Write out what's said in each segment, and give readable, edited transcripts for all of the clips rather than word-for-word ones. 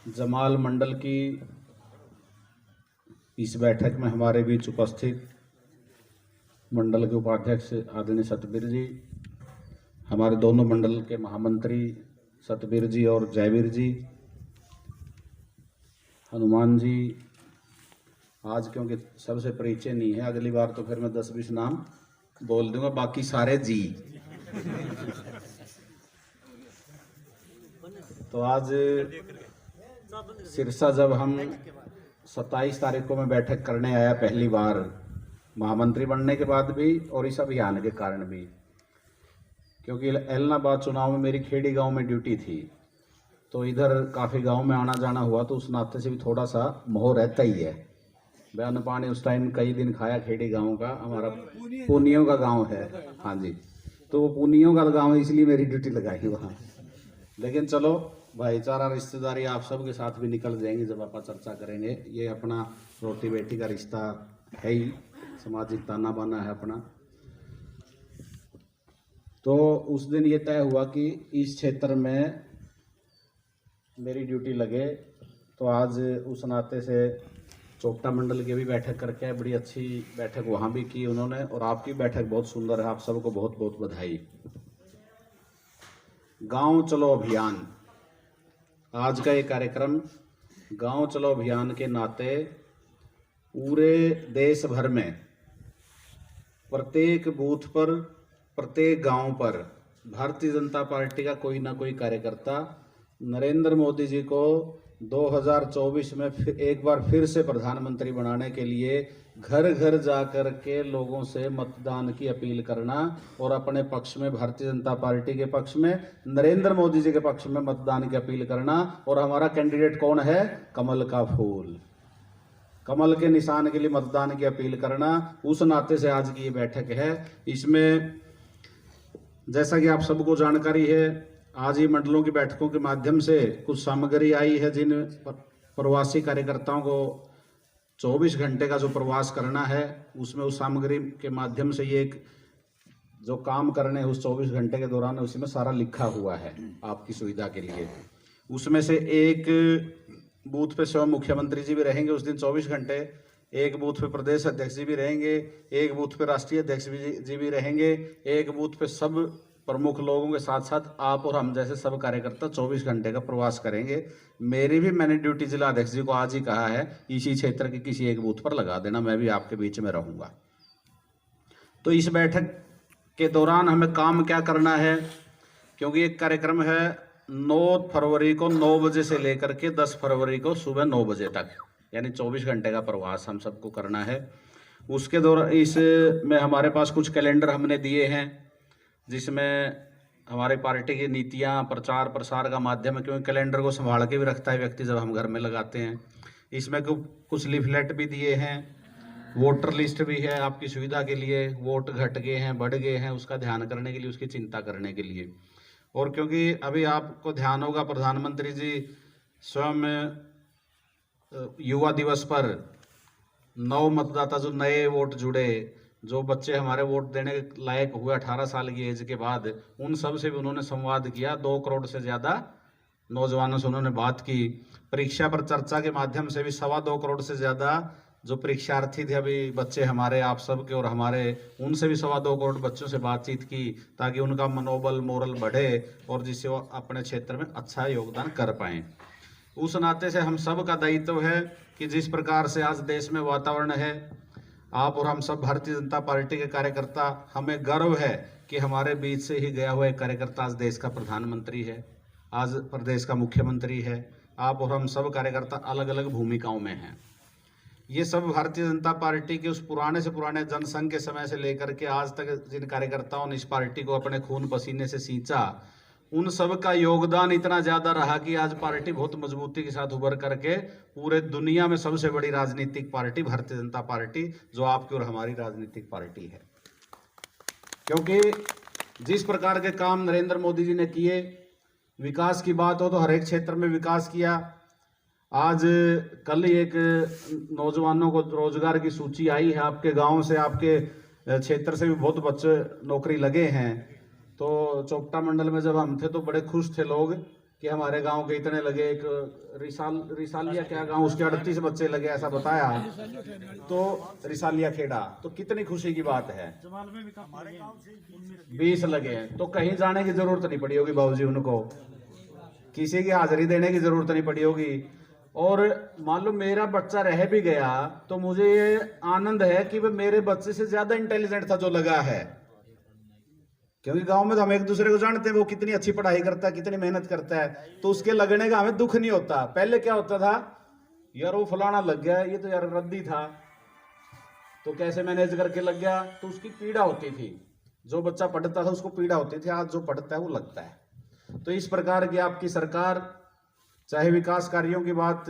जमाल मंडल की इस बैठक में हमारे बीच उपस्थित मंडल के उपाध्यक्ष आदरणीय सतबीर जी, हमारे दोनों मंडल के महामंत्री सतबीर जी और जयवीर जी, हनुमान जी, आज क्योंकि सबसे परिचय नहीं है, अगली बार तो फिर मैं 10-20 नाम बोल दूंगा, बाकी सारे जी। तो आज सिरसा जब हम 27 तारीख को मैं बैठक करने आया पहली बार, महामंत्री बनने के बाद भी और इस अभियान के कारण भी, क्योंकि एलनाबाद चुनाव में मेरी खेड़ी गांव में ड्यूटी थी, तो इधर काफ़ी गांव में आना जाना हुआ, तो उस नाते से भी थोड़ा सा मोह रहता ही है। बयान पानी उस टाइम कई दिन खाया खेड़ी गांव का, हमारा पूनियों का गांव है। हाँ जी, तो वो पूनियों का गांव है, इसलिए मेरी ड्यूटी लगाई वहाँ। लेकिन चलो, भाईचारा रिश्तेदारी आप सब के साथ भी निकल जाएंगे जब आप चर्चा करेंगे। ये अपना रोटी बेटी का रिश्ता है ही, सामाजिक ताना बाना है अपना। तो उस दिन ये तय हुआ कि इस क्षेत्र में मेरी ड्यूटी लगे, तो आज उस नाते से चोपटा मंडल की भी बैठक करके आए, बड़ी अच्छी बैठक वहाँ भी की उन्होंने, और आपकी बैठक बहुत सुंदर है, आप सबको बहुत बहुत बधाई। गांव चलो अभियान, आज का ये कार्यक्रम गांव चलो अभियान के नाते पूरे देश भर में प्रत्येक बूथ पर, प्रत्येक गांव पर भारतीय जनता पार्टी का कोई ना कोई कार्यकर्ता नरेंद्र मोदी जी को 2024 में एक बार फिर से प्रधानमंत्री बनाने के लिए घर घर जाकर के लोगों से मतदान की अपील करना और अपने पक्ष में, भारतीय जनता पार्टी के पक्ष में, नरेंद्र मोदी जी के पक्ष में मतदान की अपील करना। और हमारा कैंडिडेट कौन है? कमल का फूल, कमल के निशान के लिए मतदान की अपील करना। उस नाते से आज की ये बैठक है। इसमें जैसा कि आप सबको जानकारी है, आज ये मंडलों की बैठकों के माध्यम से कुछ सामग्री आई है, जिन प्रवासी कार्यकर्ताओं को 24 घंटे का जो प्रवास करना है, उसमें उस सामग्री के माध्यम से ये एक जो काम करने हैं उस 24 घंटे के दौरान, उसमें सारा लिखा हुआ है आपकी सुविधा के लिए। उसमें से एक बूथ पे स्वयं मुख्यमंत्री जी भी रहेंगे उस दिन 24 घंटे, एक बूथ पे प्रदेश अध्यक्ष जी भी रहेंगे, एक बूथ पे राष्ट्रीय अध्यक्ष जी भी रहेंगे, एक बूथ पे सब प्रमुख लोगों के साथ साथ आप और हम जैसे सब कार्यकर्ता 24 घंटे का प्रवास करेंगे। मैंने ड्यूटी जिला अध्यक्ष जी को आज ही कहा है, इसी क्षेत्र के किसी एक बूथ पर लगा देना, मैं भी आपके बीच में रहूंगा। तो इस बैठक के दौरान हमें काम क्या करना है, क्योंकि एक कार्यक्रम है 9 फरवरी को 9 बजे से लेकर के 10 फरवरी को सुबह 9 बजे तक, यानी 24 घंटे का प्रवास हम सबको करना है। उसके दौरान इसमें हमारे पास कुछ कैलेंडर हमने दिए हैं, जिसमें हमारी पार्टी की नीतियां, प्रचार प्रसार का माध्यम है, क्योंकि कैलेंडर को संभाल के भी रखता है व्यक्ति जब हम घर में लगाते हैं। इसमें कुछ लीफलेट भी दिए हैं, वोटर लिस्ट भी है आपकी सुविधा के लिए, वोट घट गए हैं, बढ़ गए हैं, उसका ध्यान करने के लिए, उसकी चिंता करने के लिए। और क्योंकि अभी आपको ध्यान होगा, प्रधानमंत्री जी स्वयं युवा दिवस पर 9 मतदाता जो नए वोट जुड़े, जो बच्चे हमारे वोट देने के लायक हुए 18 साल की एज के बाद, उन सब से भी उन्होंने संवाद किया। 2 करोड़ से ज़्यादा नौजवानों से उन्होंने बात की। परीक्षा पर चर्चा के माध्यम से भी 2.25 करोड़ से ज़्यादा जो परीक्षार्थी थे अभी बच्चे हमारे, आप सबके और हमारे, उनसे भी 2.25 करोड़ बच्चों से बातचीत की, ताकि उनका मनोबल, मोरल बढ़े और जिससे वो अपने क्षेत्र में अच्छा योगदान कर पाएँ। उस नाते से हम सब का दायित्व है कि जिस प्रकार से आज देश में वातावरण है, आप और हम सब भारतीय जनता पार्टी के कार्यकर्ता, हमें गर्व है कि हमारे बीच से ही गया हुआ एक कार्यकर्ता आज देश का प्रधानमंत्री है, आज प्रदेश का मुख्यमंत्री है। आप और हम सब कार्यकर्ता अलग अलग भूमिकाओं में हैं। ये सब भारतीय जनता पार्टी के उस पुराने से पुराने जनसंघ के समय से लेकर के आज तक जिन कार्यकर्ताओं ने इस पार्टी को अपने खून पसीने से सींचा, उन सब का योगदान इतना ज़्यादा रहा कि आज पार्टी बहुत मजबूती के साथ उभर करके पूरे दुनिया में सबसे बड़ी राजनीतिक पार्टी भारतीय जनता पार्टी, जो आपकी और हमारी राजनीतिक पार्टी है। क्योंकि जिस प्रकार के काम नरेंद्र मोदी जी ने किए, विकास की बात हो तो हर एक क्षेत्र में विकास किया। आज कल ही एक नौजवानों को रोजगार की सूची आई है, आपके गांव से, आपके क्षेत्र से भी बहुत बच्चे नौकरी लगे हैं। तो चोपटा मंडल में जब हम थे तो बड़े खुश थे लोग कि हमारे गांव के इतने लगे, एक रिसालिया क्या गांव, उसके 38 बच्चे लगे, ऐसा बताया। तो रिसालिया खेड़ा, तो कितनी खुशी की बात है। 20 लगे हैं, तो कहीं जाने की जरूरत नहीं पड़ी होगी बाबूजी उनको, किसी की हाजिरी देने की जरूरत नहीं पड़ी होगी। और मान लो मेरा बच्चा रह भी गया तो मुझे ये आनंद है कि वह मेरे बच्चे से ज्यादा इंटेलिजेंट था जो लगा है, क्योंकि गांव में तो हम एक दूसरे को जानते हैं वो कितनी अच्छी पढ़ाई करता है, कितनी मेहनत करता है, तो उसके लगने का हमें दुख नहीं होता। पहले क्या होता था, यार वो फलाना लग गया, ये तो यार रद्दी था, तो कैसे मैनेज करके लग गया, तो उसकी पीड़ा होती थी। जो बच्चा पढ़ता था उसको पीड़ा होती थी, आज जो पढ़ता है वो लगता है। तो इस प्रकार की आपकी सरकार, चाहे विकास कार्यों की बात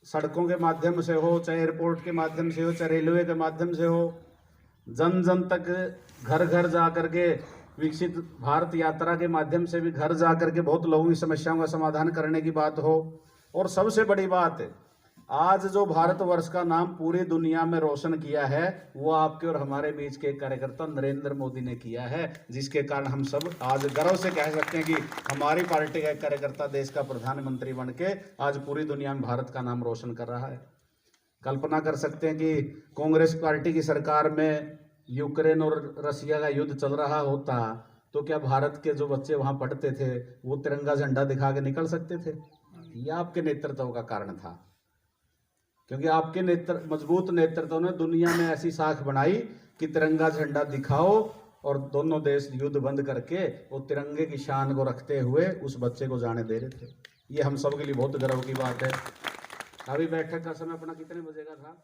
सड़कों के माध्यम से हो, चाहे एयरपोर्ट के माध्यम से हो, चाहे रेलवे के माध्यम से हो, जन जन तक घर घर जा करके विकसित भारत यात्रा के माध्यम से भी घर जा करके बहुत लोगों की समस्याओं का समाधान करने की बात हो। और सबसे बड़ी बात, आज जो भारतवर्ष का नाम पूरी दुनिया में रोशन किया है वो आपके और हमारे बीच के कार्यकर्ता नरेंद्र मोदी ने किया है, जिसके कारण हम सब आज गर्व से कह सकते हैं कि हमारी पार्टी का एक कार्यकर्ता देश का प्रधानमंत्री बन के आज पूरी दुनिया में भारत का नाम रोशन कर रहा है। कल्पना कर सकते हैं कि कांग्रेस पार्टी की सरकार में यूक्रेन और रसिया का युद्ध चल रहा होता तो क्या भारत के जो बच्चे वहां पढ़ते थे वो तिरंगा झंडा दिखा के निकल सकते थे? यह आपके नेतृत्व का कारण था, क्योंकि आपके मजबूत नेतृत्व ने दुनिया में ऐसी साख बनाई कि तिरंगा झंडा दिखाओ और दोनों देश युद्ध बंद करके वो तिरंगे की शान को रखते हुए उस बच्चे को जाने दे रहे थे। ये हम सब के लिए बहुत गर्व की बात है। अभी बैठक का समय अपना कितने बजे का था?